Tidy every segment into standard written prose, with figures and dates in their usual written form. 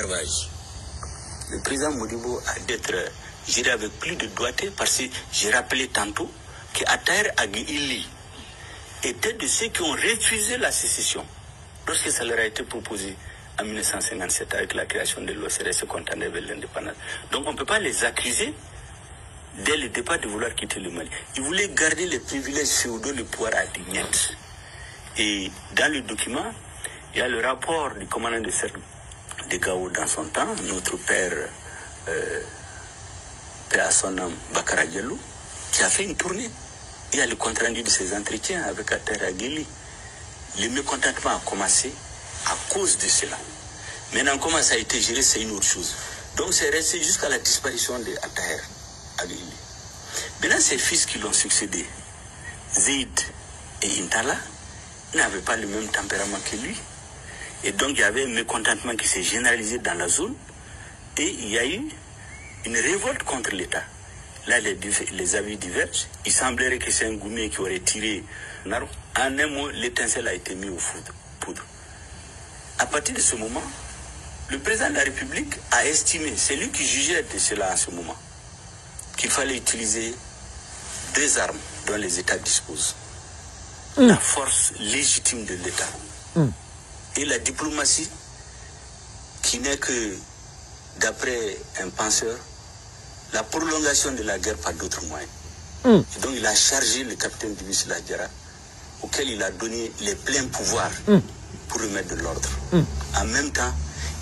Le président Modibo a d'être géré avec plus de doigté parce que j'ai rappelé tantôt qu'Attaher Aguili était de ceux qui ont refusé la sécession lorsque ça leur a été proposé en 1957 avec la création de l'OCRS contre l'indépendance. Donc on ne peut pas les accuser dès le départ de vouloir quitter le Mali. Ils voulaient garder les privilèges féodaux, le pouvoir à Dignet. Et dans le document, il y a le rapport du commandant de cercle de Gao dans son temps, notre père, père à son nom, Bakara Diallo, qui a fait une tournée. Il y a le compte rendu de ses entretiens avec Attaher Aguili. Le mécontentement a commencé à cause de cela. Maintenant, comment ça a été géré, c'est une autre chose. Donc, c'est resté jusqu'à la disparition d'Attaher Aguili. Maintenant, ses fils qui l'ont succédé, Zeid et Intala, n'avaient pas le même tempérament que lui. Et donc, il y avait un mécontentement qui s'est généralisé dans la zone. Et il y a eu une révolte contre l'État. Là, les avis divergent. Il semblerait que c'est un Goumé qui aurait tiré Naro. En un mot, l'étincelle a été mise au poudre. À partir de ce moment, le président de la République a estimé, c'est lui qui jugeait de cela en ce moment, qu'il fallait utiliser deux armes dont les États disposent. La force légitime de l'État et la diplomatie qui n'est que, d'après un penseur, la prolongation de la guerre par d'autres moyens. Et donc il a chargé le capitaine Divis Ladjara, auquel il a donné les pleins pouvoirs pour remettre de l'ordre. En même temps,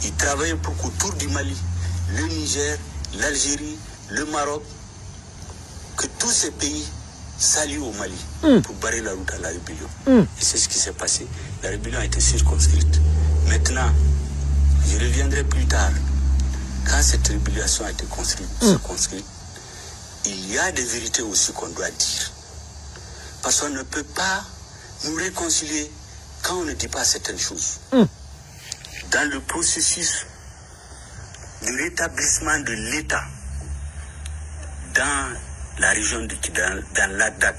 il travaillait pour qu'autour du Mali, le Niger, l'Algérie, le Maroc, que tous ces pays s'allient au Mali pour barrer la route à la rébellion. Et c'est ce qui s'est passé. La rébellion a été circonscrite. Maintenant, je reviendrai plus tard. Quand cette rébellion a été circonscrite, il y a des vérités aussi qu'on doit dire. Parce qu'on ne peut pas nous réconcilier quand on ne dit pas certaines choses. Dans le processus de rétablissement de l'État dans la région de Kidal, dans l'Agdad,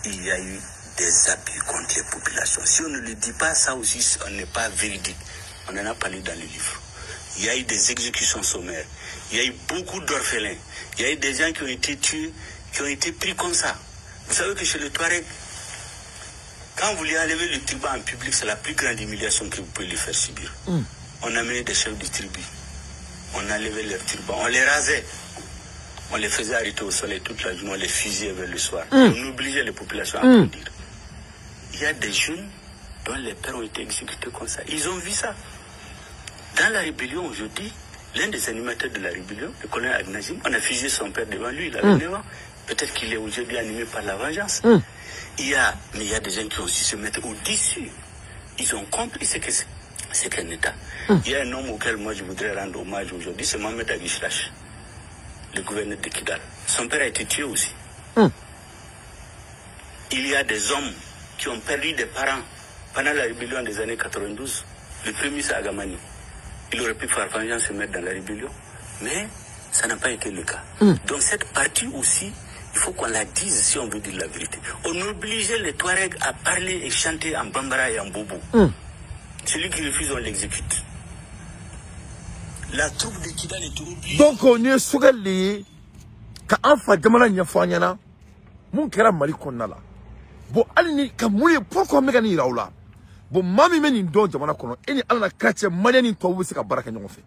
il y a eu des abus contre les populations. Si on ne le dit pas, ça aussi, on n'est pas véridique. On en a parlé dans le livre. Il y a eu des exécutions sommaires. Il y a eu beaucoup d'orphelins. Il y a eu des gens qui ont été tués, qui ont été pris comme ça. Vous savez que chez le Touareg, quand vous lui enlevez le turban en public, c'est la plus grande humiliation que vous pouvez lui faire subir. On amenait des chefs de tribu. On enlevait leurs turbans. On les rasait. On les faisait arrêter au soleil toute la journée. On les fusillait vers le soir. On obligeait les populations à applaudir. Il y a des jeunes dont les pères ont été exécutés comme ça. Ils ont vu ça. Dans la rébellion aujourd'hui, l'un des animateurs de la rébellion, le colonel Agnazim, on a fusillé son père devant lui, il avait 9 ans. Peut-être qu'il est aujourd'hui animé par la vengeance. Mais il y a des gens qui ont aussi se mettre au-dessus. Ils ont compris ce qu'un État. Il y a un homme auquel moi je voudrais rendre hommage aujourd'hui, c'est Mohamed Aguishlash, le gouverneur de Kidal. Son père a été tué aussi. Il y a des hommes qui ont perdu des parents pendant la rébellion des années 92. Le premier, c'est Agamani. Il aurait pu faire vengeance et se mettre dans la rébellion, mais ça n'a pas été le cas. Donc cette partie aussi, il faut qu'on la dise si on veut dire la vérité. On obligeait les Touaregs à parler et chanter en Bambara et en Bobo. Celui qui refuse, on l'exécute. La troupe de Kidal est obligée. Donc on est sur les quand on fait Jamala Nyafanyana, mon kera Mali Konala. Bon, Alni, Kamouye, pourquoi Megani Raoula? Bon, Mami Meni do Jamana Kono, any Alana Kratia Malian to Wissika Baraka Nofe.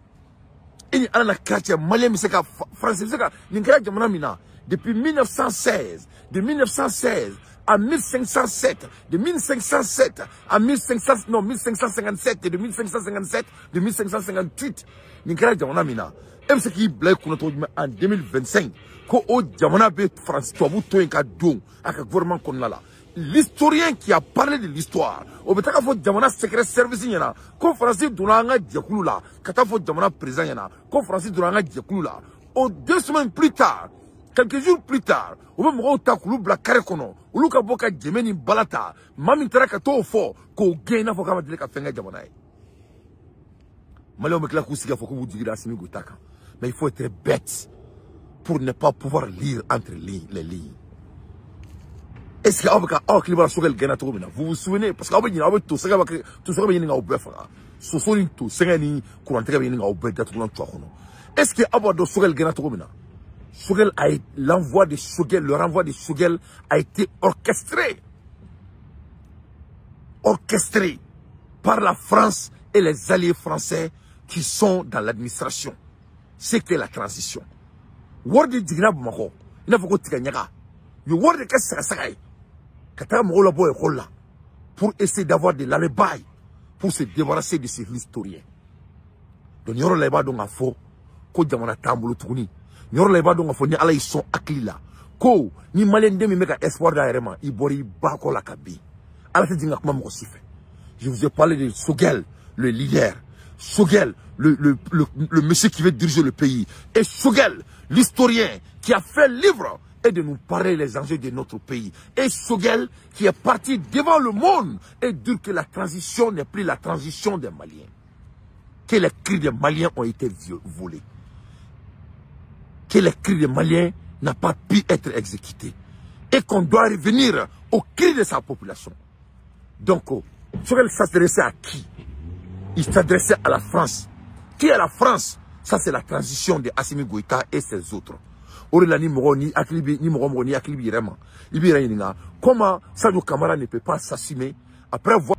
Any Alana Kratia Malian Miseka Francis Ninkara Jamana Mina, depuis 1916, de 1916 à 1507, de 1507 à 1557, de 1557, de 1558, Ninkara Jamana Mina. MC qui Blake en 2025, ko o Jamana be France to Abu Toenka Dong, à que gouvernement Konala. L'historien qui a parlé de l'histoire, au betaka fo jamana secret service yana, conférence duranga djekulu la, kata fo jamana président yana, conférence duranga djekulu la. Au 2 semaines plus tard, quelques jours plus tard, au même moment où takulu bla karekono, ou luka boka jemeni balata, mami taraka to fo, ko gaina fo kama dileka fenga jamana. Malheureusement que la kousiga faut que vous disiez asimi gutaka. Mais il faut être bête pour ne pas pouvoir lire entre les lignes. Est-ce qu'il va Sogel Gana Togomina? Vous vous souvenez? Parce qu'il y a tout ça, tout ça, il y a un bœuf. Sosolin tout, Sengani, Courantega, il y a un bœuf d'Atoulan Tuakono. Est-ce qu'il y a de Sogel Gana Togomina? Sogel a l'envoi de Sogel, le renvoi de Sogel a été orchestré. Orchestré par la France et les alliés français qui sont dans l'administration. C'est que la transition. Word de Digna Bumako, il n'a pas de Tiganyaga. Le word de Kassakasai. Pour essayer d'avoir de l'alibi pour se débarrasser de ces historiens. Donc, il y a un donc faux, ko jamana tambulu tuguni. Il y a un donc faux, ni ala ils sont akila. Ko ni malien demi meka espoir d'aérement, il bori bako la kabi. Ala se dinga kuma moko sife. Je vous ai parlé de Sogel, le leader. Sogel, le monsieur qui veut diriger le pays. Et Sogel, l'historien qui a fait le livre et de nous parler les enjeux de notre pays. Et Sogel qui est parti devant le monde et dire que la transition n'est plus la transition des Maliens. Que les cris des Maliens ont été volés. Que les cris des Maliens n'ont pas pu être exécutés. Et qu'on doit revenir aux cris de sa population. Donc, Sogel s'adressait à qui? Il s'adressait à la France. Qui est la France? Ça, c'est la transition de Assimi Goïta et ses autres. Comment Sadio Kamara ne peut pas s'assumer après avoir